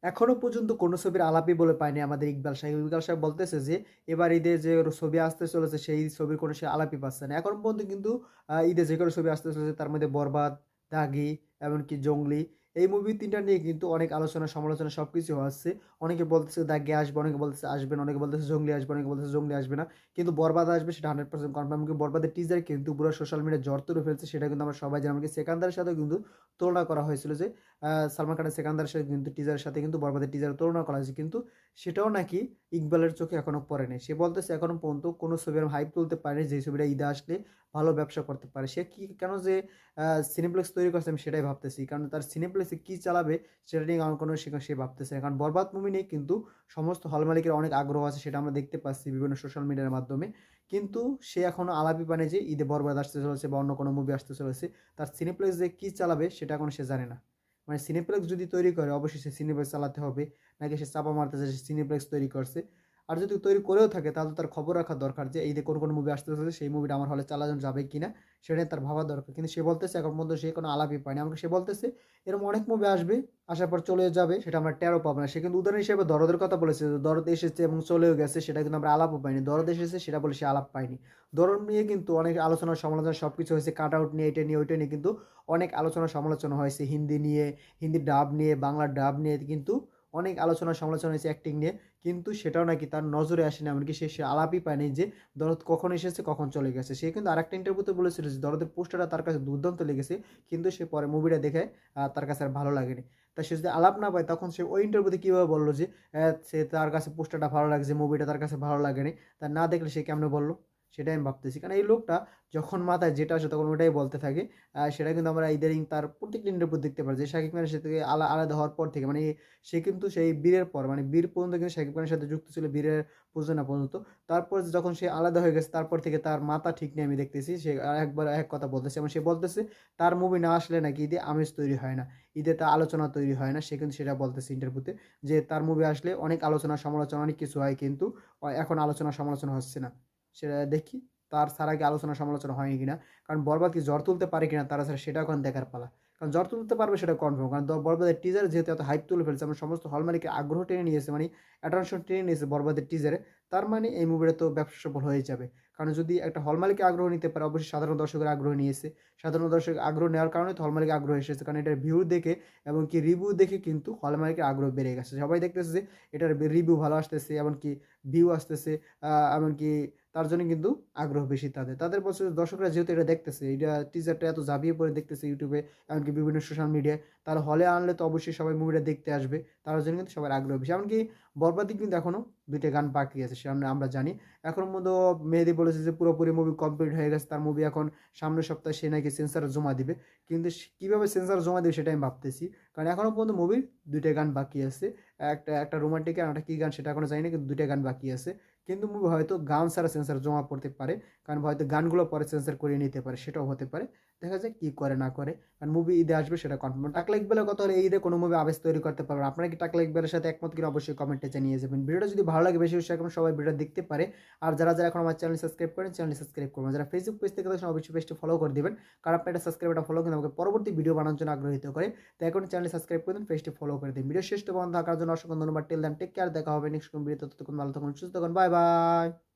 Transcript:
এখনো পর্যন্ত কোনো ছবির আলাপই বলে পায়নি আমাদের ইকবাল সাহেব। ইকবাল সাহেব বলতেছে যে, এবার ঈদে যে ছবি আসতে চলেছে সেই ছবির কোনো সে আলাপই পাচ্ছে না। এখন পর্যন্ত কিন্তু ঈদে যে কটা ছবি আসতে চলেছে তার মধ্যে 'বরবাদ', 'দাগি' এমনকি 'জংলি' এই মুভি ৩ টা নিয়ে কিন্তু অনেক আলোচনা সমালোচনা সবকিছু হচ্ছে। অনেকে বলতেছে 'দাগি' আসবে, অনেকে বলতেছে আসবে না, অনেকে বলতেছে 'জংলি' আসবে, অনেকে বলতেছে 'জংলি' আসবে না। কিন্তু 'বরবাদ' আসবে সেটা 100% কনফার্ম। কি 'বরবাদের' টিজার কিন্তু পুরো সোশ্যাল মিডিয়ায় ঝড় তুলে ফেলছে সেটা কিন্তু আমরা সবাই জানি। এমনকি সেকান্দারের সাথেও কিন্তু তুলনা করা হয়েছিল যে সালমান খানের 'সেকান্দার' সাথে কিন্তু টিজারের সাথে কিন্তু 'বরবাদের' টিজারের তুলনা করা হয়েছে। কিন্তু সেটাও নাকি ইকবালের চোখে এখনো পড়ে নাই। সে বলতেছে এখনো পর্যন্ত কোনো ছবির হাইপ তুলতে পারেনি যেই ছবিটা ঈদে আসলে ভালো ব্যবসা করতে পারে। সে কি কেন যে সিনেপ্লেক্স তৈরি করছে আমি সেটাই ভাবতেছি। কারণ তার সিনেপ্লেক্সে কি চালাবে সেটা নিয়ে আমার কোনো সে ভাবতেছে না। কারণ 'বরবাদ' মুভি নিয়ে কিন্তু সমস্ত হল মালিকের অনেক আগ্রহ আছে সেটা আমরা দেখতে পাচ্ছি বিভিন্ন সোশ্যাল মিডিয়ার মাধ্যমে। কিন্তু সে এখনো আলাপই পায়নি যে ঈদে 'বরবাদ' আসতে চলেছে বা অন্য কোনো মুভি আসতে চলেছে। তার সিনেপ্লেক্স যে কি চালাবে সেটা এখনো সে জানে না। মানে সিনেপ্লেক্স যদি তৈরি করে অবশ্যই সে সিনেপ্লেক্স চালাতে হবে। নাকি সে চাপা মারতেছে সে সিনেপ্লেক্স তৈরি করছে। আর যদি তৈরি করেও থাকে তাহলে তো তার খবর রাখা দরকার যে ঈদে কোন মুভি আসতে চলেছে সেই মুভিটা আমার হলে চালানো যাবে কিনা সেটা নিয়ে তার ভাবা দরকার। কিন্তু সে বলতেছে এখন পর্যন্ত সে কোনো আলাপই পায়নি। এমনকি সে বলতেছে এরকম অনেক মুভি আসবে, আসার পর চলে যাবে সেটা আমরা টেরও পাবো না। সে কিন্তু উদাহরণ হিসেবে 'দরদ'-এর কথা বলেছে যে 'দরদ' এসেছে এবং চলেও গেছে সেটা কিন্তু আমরা আলাপও পাইনি। 'দরদ' এসেছে সেটা বলে সে আলাপ পায়নি। 'দরদ' নিয়ে কিন্তু অনেক আলোচনা সমালোচনা সবকিছু হয়েছে। কাট আউট নিয়ে, এটা নিয়ে, ওইটা নিয়ে কিন্তু অনেক আলোচনা সমালোচনা হয়েছে। হিন্দি নিয়ে, হিন্দি ডাব নিয়ে, বাংলা ডাব নিয়ে কিন্তু অনেক আলোচনা সমালোচনা হয়েছে অ্যাক্টিং নিয়ে। কিন্তু সেটাও নাকি তার নজরে আসেনি। এমনকি সে আলাপই পায়নি যে 'দরদ' কখন এসেছে, কখন চলে গেছে। সে কিন্তু আরেকটা ইন্টারভিউতে বলেছিল যে 'দরদের' পোস্টারটা তার কাছে দুর্দান্ত লেগেছে। কিন্তু সে পরে মুভিটা দেখে তার কাছে আর ভালো লাগেনি। তা সে যদি আলাপ না পায় তখন সে ওই ইন্টারভিউতে কিভাবে বলল যে সে তার কাছে পোস্টারটা ভালো লাগছে, মুভিটা তার কাছে ভালো লাগেনি। তা না দেখলে সে কেমনে বলল? সেটাই আমি ভাবতেছি। কারণ এই লোকটা যখন মাথায় যেটা আসে তখন ওটাই বলতে থাকে। সেটা কিন্তু আমরা ইদানিং তার প্রত্যেকটা ইন্টারভিউ দেখতে পারি যে শাকিব খানের সাথে আলাদা হওয়ার পর থেকে মানে সে কিন্তু সেই বীরের পর মানে বীর পর্যন্ত কিন্তু শাকিব খানের সাথে যুক্ত ছিল বীরের প্রযোজনা পর্যন্ত। তারপর যখন সে আলাদা হয়ে গেছে তারপর থেকে তার মাথা ঠিক নেই আমি দেখতেছি। সে একবার এক কথা বলতেছে এবং সে বলতেছে তার মুভি না আসলে নাকি ঈদে আমেজ তৈরি হয় না। ঈদে তার আলোচনা তৈরি হয় না। সে কিন্তু সেটা বলতেছে ইন্টারভিউতে যে তার মুভি আসলে অনেক আলোচনা সমালোচনা অনেক কিছু হয় কিন্তু এখন আলোচনা সমালোচনা হচ্ছে না। সেটা দেখি তার ছাড়া কি আলোচনা সমালোচনা হয়নি কিনা। কারণ 'বরবাদ' কি ঝড় তুলতে পারে কিনা তারা ছাড়া সেটা এখন দেখার পালা। কারণ ঝড় তুলতে পারবে সেটা কনফার্ম। কারণ 'বরবাদের' টিজার যেহেতু এত হাইপ তুলে ফেলছে এবং সমস্ত হল মালিকের আগ্রহ টেনে নিয়েছে মানে অ্যাটেনশন টেনে নিয়েছে 'বরবাদের' টিজারে। তার মানে এই মুভিটা তো ব্যবসা সফল হয়ে যাবে। কারণ যদি একটা হল মালিকের আগ্রহ নিতে পারে অবশ্যই সাধারণ দর্শকের আগ্রহ নিয়েছে। সাধারণ দর্শক আগ্রহ নেওয়ার কারণে তো হল মালিকের আগ্রহ এসেছে। কারণ এটার ভিউ দেখে এবং কি রিভিউ দেখে কিন্তু হল মালিকের আগ্রহ বেড়ে গেছে। সবাই দেখতেছে যে এটার রিভিউ ভালো আসতেছে এমনকি ভিউ আসতেছে এমনকি তার জন্য কিন্তু আগ্রহ বেশি তাদের। তাদের বলছে দর্শকরা যেহেতু এটা দেখতেছে, এইটা টিজারটা এত ঝাঁপিয়ে পড়ে দেখতেছে YouTube এ এমনকি বিভিন্ন সোশ্যাল মিডিয়ায়, তাহলে হলে আনলে তো অবশ্যই সবাই মুভিটা দেখতে আসবে। তার জন্য কিন্তু সবার আগ্রহ বেশি। এমনকি বরবাদে কিন্তু এখনো ২ টা গান বাকি আছে সামনে আমরা জানি। এখন পর্যন্ত মেহেদী বলেছে যে পুরোপুরি মুভি কমপ্লিট হয়ে গেছে। তার মুভি এখন সামনের সপ্তাহে সে নাকি সেন্সরে জমা দিবে। কিন্তু কিভাবে সেন্সরে জমা দিবে সেটা আমি ভাবতেছি। কারণ এখনো পর্যন্ত মুভির ২ টা গান বাকি আছে। একটা রোমান্টিক গান, আরেকটা কি গান সেটা এখনো জানি না কিন্তু ২ টা গান বাকি আছে। কিন্তু মুভি হয়তো গান ছাড়া সেন্সর জমা পড়তে পারে। কারণ হয়তো গানগুলো পরে সেন্সর করিয়ে নিতে পারে। সেটাও হতে পারে। দেখা যাক কি করে না করে। কারণ মুভি ঈদে আসবে সেটা কনফার্ম। টাকলা ইকবালের কথা হলো এই ঈদে কোনো মুভি আবেশ তৈরি করতে পারবে না। আপনারা কি টাকলা ইকবালের সাথে একমত কিনা অবশ্যই কমেন্টে জানিয়ে যাবেন। ভিডিওটা যদি ভালো লাগে বেশি শেয়ার করুন সবাই ভিডিওটা দেখতে পারে। আর যারা এখন আমার চ্যানেল সাবস্ক্রাইব করেন চ্যানেলটি সাবস্ক্রাইব করবেন। যারা ফেসবুক পেজ থেকে দেখছেন অবশ্যই পেজটি ফলো করে দিবেন। কারণ আপনার এটা সাবস্ক্রাইব এটা ফলো কিন্তু আমাকে পরবর্তী ভিডিও বানানোর জন্য আগ্রহীত করে। তাই এখন চ্যানেলটি সাবস্ক্রাইব করে দিন, পেজটি ফলো করে দিন। ভিডিও শেষ পর্যন্ত থাকার জন্য অসংখ্য ধন্যবাদ। টিল দেন টেক কেয়ার দেখা হবে নেক্সট কোন ভিডিওতে। ততক্ষণ ভালো থাকুন, সুস্থ থাকুন। Bye bye.